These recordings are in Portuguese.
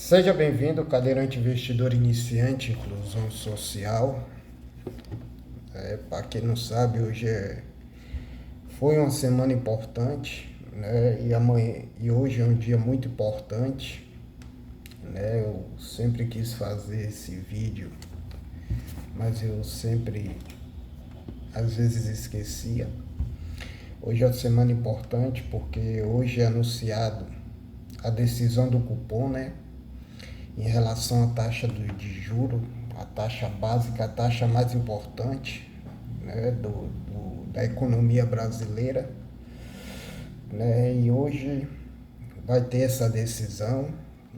Seja bem-vindo, cadeirante investidor iniciante, inclusão social. Para quem não sabe, foi uma semana importante, né? E hoje é um dia muito importante, né? Eu sempre quis fazer esse vídeo, mas eu sempre, às vezes, esquecia. Hoje é uma semana importante porque hoje é anunciado a decisão do cupom, né? Em relação à taxa de juro, a taxa básica, a taxa mais importante, né, da economia brasileira, né, e hoje vai ter essa decisão,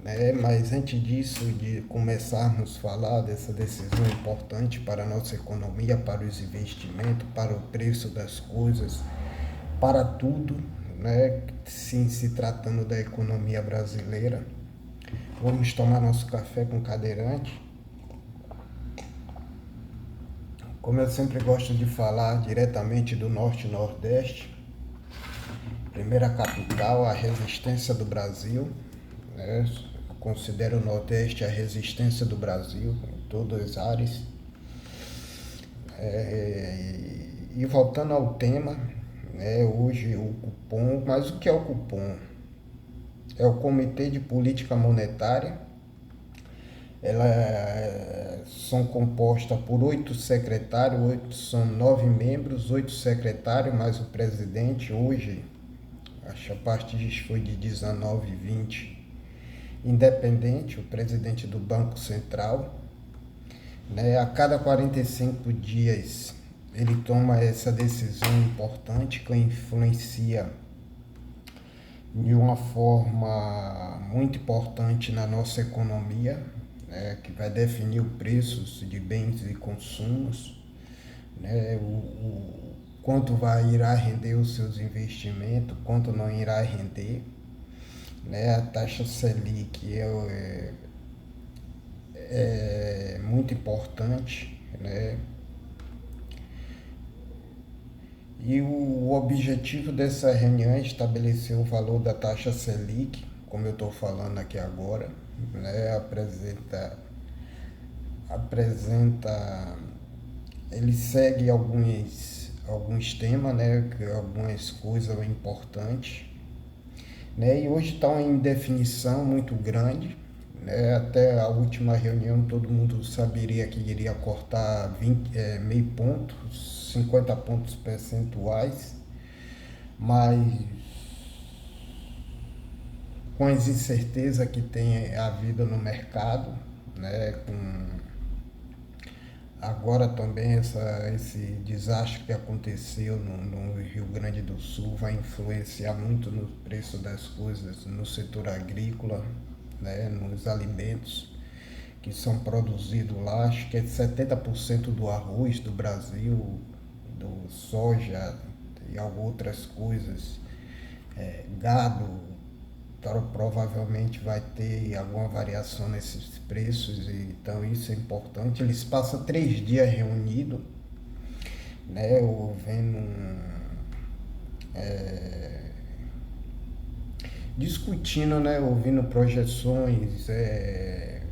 né, mas antes disso, de começarmos a falar dessa decisão importante para a nossa economia, para os investimentos, para o preço das coisas, para tudo, né, sim, se tratando da economia brasileira, vamos tomar nosso café com cadeirante. Como eu sempre gosto de falar diretamente do Norte e Nordeste, primeira capital, a resistência do Brasil, né? Eu considero o Nordeste a resistência do Brasil em todas as áreas. E voltando ao tema, né? Hoje o cupom, mas o que é o cupom? É o Comitê de Política Monetária. São compostas por 8 secretários, são 9 membros, 8 secretários, mais o presidente. Hoje, acho que a partir foi de 19 e 20, independente, o presidente do Banco Central. Né? A cada 45 dias ele toma essa decisão importante que influencia de uma forma muito importante na nossa economia, que vai definir o preço de bens e consumos, né, quanto irá render os seus investimentos, quanto não irá render. Né, a taxa Selic é muito importante, né, e o objetivo dessa reunião é estabelecer o valor da taxa Selic, como eu estou falando aqui agora, né, apresenta, ele segue alguns temas, né, algumas coisas importantes, né, e hoje está uma indefinição muito grande, né, até a última reunião todo mundo saberia que iria cortar meio ponto, 50 pontos percentuais, mas com as incertezas que tem havido no mercado, né, com agora também esse desastre que aconteceu no Rio Grande do Sul vai influenciar muito no preço das coisas, no setor agrícola, né, nos alimentos que são produzidos lá. Acho que é 70% do arroz do Brasil, do soja e outras coisas, gado, provavelmente vai ter alguma variação nesses preços, então isso é importante. Eles passam 3 dias reunidos, né, discutindo, né, ouvindo projeções,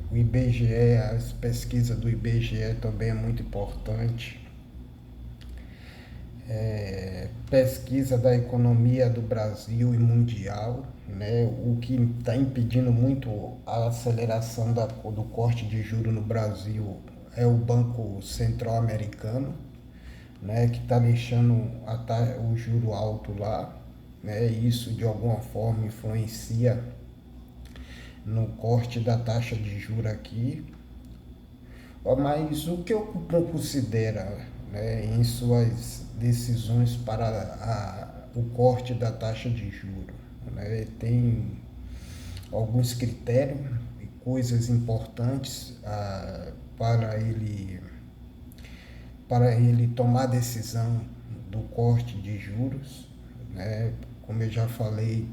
o IBGE, as pesquisas do IBGE também é muito importante. Pesquisa da economia do Brasil e mundial, né? O que está impedindo muito a aceleração do corte de juros no Brasil é o Banco Central Americano, né? Que está deixando o juro alto lá, né? Isso de alguma forma influencia no corte da taxa de juros aqui. Mas o que o cupom considera, né, em suas decisões para o corte da taxa de juros? Né? Tem alguns critérios e coisas importantes para ele tomar a decisão do corte de juros. Né? Como eu já falei,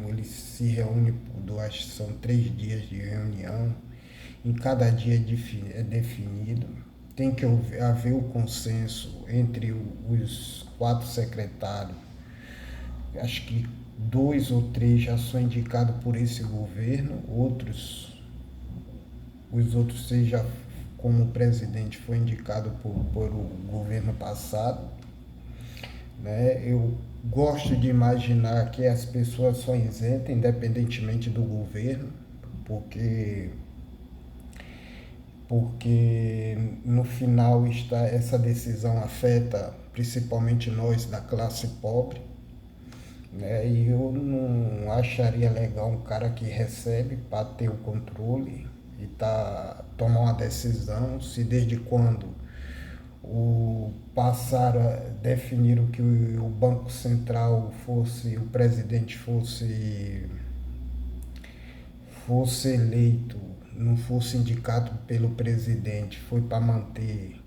ele se reúne são 3 dias de reunião, em cada dia é definido, tem que haver o consenso entre os 4 secretários. Acho que 2 ou 3 já são indicados por esse governo, os outros 6 já, como presidente, foi indicado por o governo passado. Né? Eu gosto de imaginar que as pessoas são isentas, independentemente do governo, porque porque no final essa decisão afeta principalmente nós da classe pobre, né? E eu não acharia legal um cara que recebe para ter o controle e tomar uma decisão, se desde quando definiram que o Banco Central o presidente fosse eleito, não fosse indicado pelo presidente, foi para manter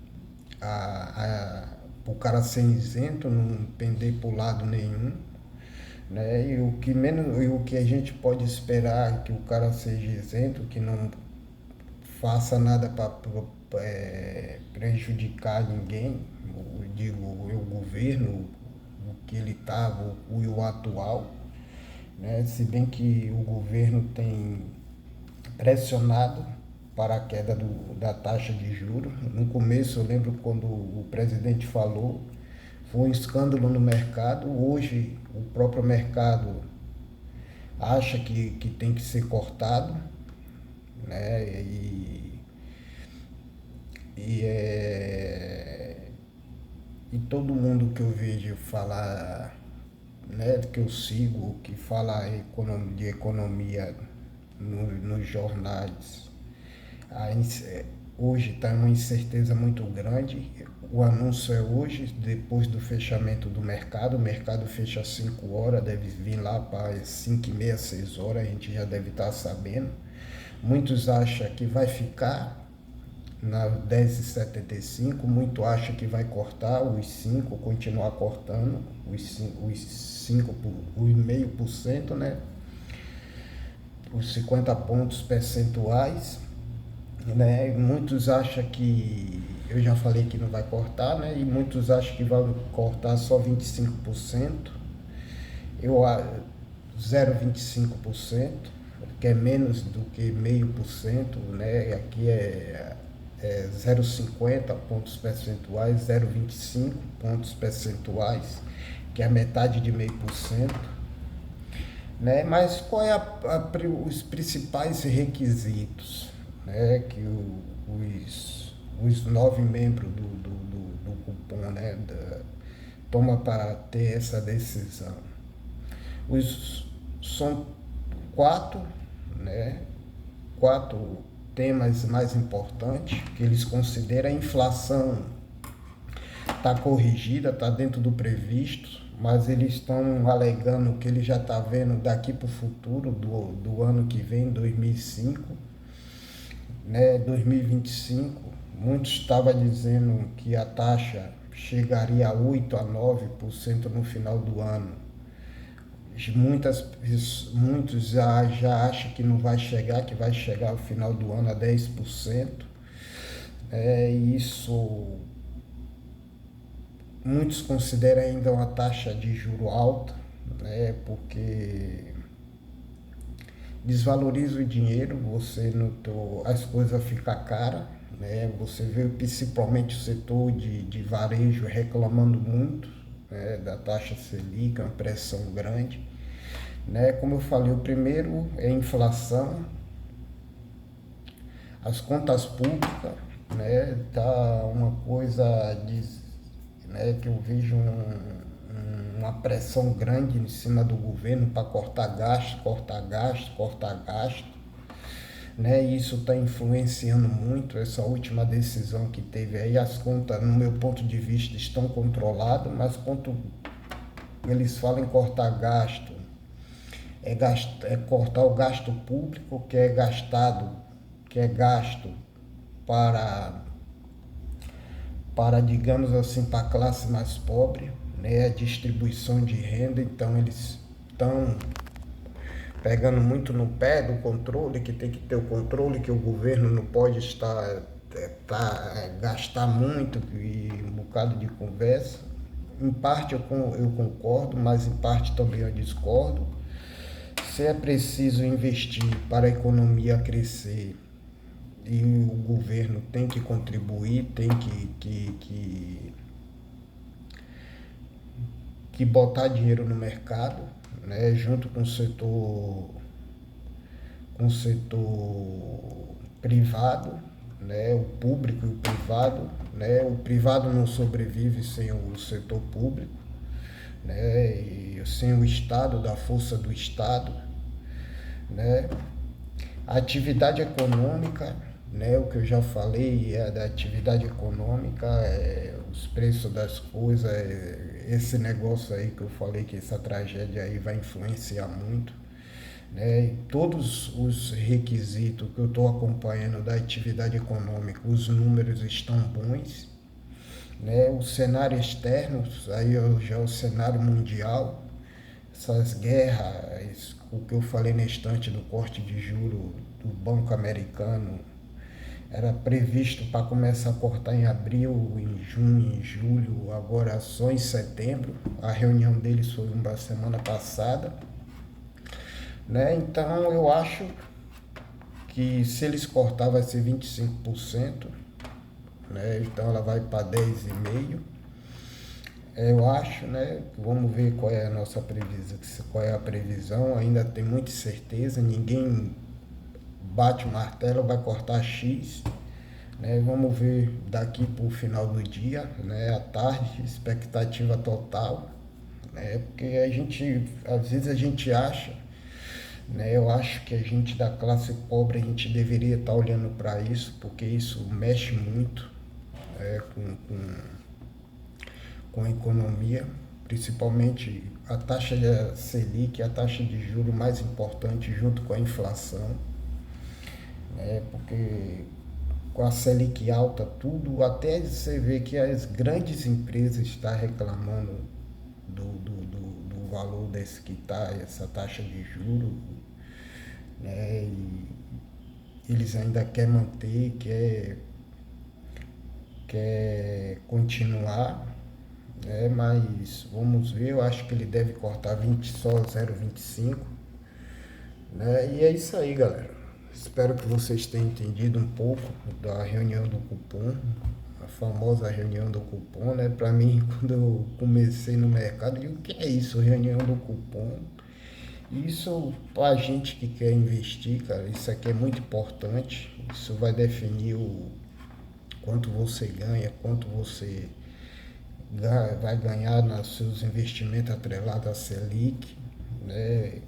o cara ser isento, não pender por lado nenhum, né? E o que a gente pode esperar é que o cara seja isento, que não faça nada para prejudicar ninguém, digo, o governo, o que ele estava, o atual, né? Se bem que o governo tem pressionado para a queda da taxa de juros. No começo, eu lembro quando o presidente falou, foi um escândalo no mercado. Hoje, o próprio mercado acha que tem que ser cortado, né? E, é, e todo mundo que eu vejo falar, né, que eu sigo, que fala de economia nos jornais, hoje está uma incerteza muito grande. O anúncio é hoje, depois do fechamento do mercado. O mercado fecha às 5 horas, deve vir lá para 5 e meia, 6 horas, a gente já deve estar sabendo. Muitos acham que vai ficar na 10,75, muitos acham que vai cortar os 5, continuar cortando os 5,5%, né? Os 50 pontos percentuais, né? Muitos acham que, eu já falei que não vai cortar, né? E muitos acham que vai cortar só 25%, eu 0,25%, que é menos do que 0,5%, né? Aqui é 0,50 pontos percentuais, 0,25 pontos percentuais, que é a metade de 0,5%. Né? Mas qual é os principais requisitos, né, que os 9 membros do cupom, né, toma para ter essa decisão? São 4, né, 4 temas mais importantes que eles consideram. A inflação está corrigida, está dentro do previsto, mas eles estão alegando que ele já está vendo daqui para o futuro do ano que vem, 2005, né, 2025. Muitos estavam dizendo que a taxa chegaria a 8 a 9% no final do ano. Muitos já acham que não vai chegar, que vai chegar ao final do ano a 10%. Isso muitos consideram ainda uma taxa de juro alta, né, porque desvaloriza o dinheiro, as coisas ficam caras, né, você vê principalmente o setor de varejo reclamando muito, né, da taxa Selic, uma pressão grande, né. Como eu falei, o primeiro é a inflação, as contas públicas, né, tá uma coisa né, que eu vejo uma pressão grande em cima do governo para cortar gasto, né? Isso está influenciando muito essa última decisão que teve aí. As contas, no meu ponto de vista, estão controladas, mas quando eles falam em cortar gasto, é cortar o gasto público que é gasto para, digamos assim, para a classe mais pobre, né? A distribuição de renda. Então eles estão pegando muito no pé do controle, que tem que ter o controle, que o governo não pode gastar muito, e um bocado de conversa, em parte eu concordo, mas em parte também eu discordo. Se é preciso investir para a economia crescer e o governo tem que contribuir, tem que botar dinheiro no mercado, né, junto com o setor privado, né, o público e o privado, né, o privado não sobrevive sem o setor público, né, e sem o Estado, da força do Estado, né, a atividade econômica, né, o que eu já falei é da atividade econômica, os preços das coisas, esse negócio aí que eu falei que essa tragédia aí vai influenciar muito, né, todos os requisitos que eu estou acompanhando da atividade econômica, os números estão bons, né, o cenário externo, aí já é o cenário mundial, essas guerras, o que eu falei na estante do corte de juro do Banco Americano, era previsto para começar a cortar em abril, em junho, em julho, agora só em setembro. A reunião deles foi uma semana passada, né? Então eu acho que se eles cortar vai ser 25%, né? Então ela vai para 10,5%. Eu acho, né? Vamos ver qual é a nossa previsão, qual é a previsão. Ainda tem muita incerteza, ninguém bate o martelo, vai cortar X, né? Vamos ver daqui para o final do dia, né? À tarde, expectativa total, né? Porque às vezes a gente acha, né? Eu acho que a gente da classe pobre, a gente deveria estar olhando para isso, porque isso mexe muito, com a economia, principalmente a taxa de Selic, a taxa de juros mais importante junto com a inflação, né? Porque com a Selic alta, tudo, até você vê que as grandes empresas estão reclamando do valor desse que está, essa taxa de juros, né? E eles ainda querem manter, quer continuar, né? Mas vamos ver, eu acho que ele deve cortar 20, só 0,25, né? E é isso aí, galera. Espero que vocês tenham entendido um pouco da reunião do cupom, a famosa reunião do cupom, né? Para mim, quando eu comecei no mercado, eu digo, o que é isso, reunião do cupom? Isso, para a gente que quer investir, cara, isso aqui é muito importante. Isso vai definir o quanto você ganha, quanto você vai ganhar nos seus investimentos atrelados à Selic, né?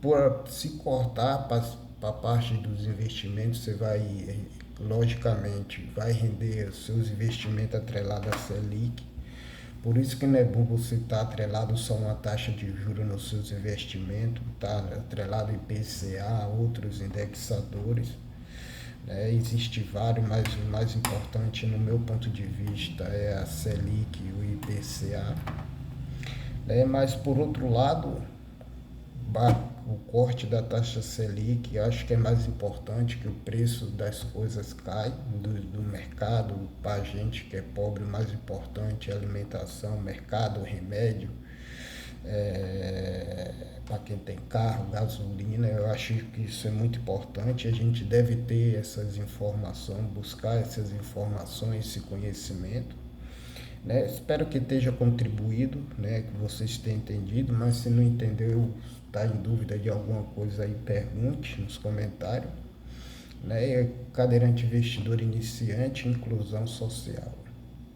Por se cortar para a parte dos investimentos, você vai, logicamente, vai render os seus investimentos atrelados à Selic. Por isso que não é bom você estar atrelado só a uma taxa de juros nos seus investimentos, tá atrelado ao IPCA, outros indexadores, né? Existe vários, mas o mais importante, no meu ponto de vista, é a Selic e o IPCA. Né? Mas, por outro lado, o corte da taxa Selic, acho que é mais importante, que o preço das coisas cai do mercado. Para a gente que é pobre, o mais importante é alimentação, mercado, remédio, para quem tem carro, gasolina. Eu acho que isso é muito importante. A gente deve ter essas informações, buscar essas informações, esse conhecimento, né? Espero que esteja contribuído, né? Que vocês tenham entendido, mas se não entendeu, está em dúvida de alguma coisa aí, pergunte nos comentários, né? Cadeirante investidor iniciante, inclusão social.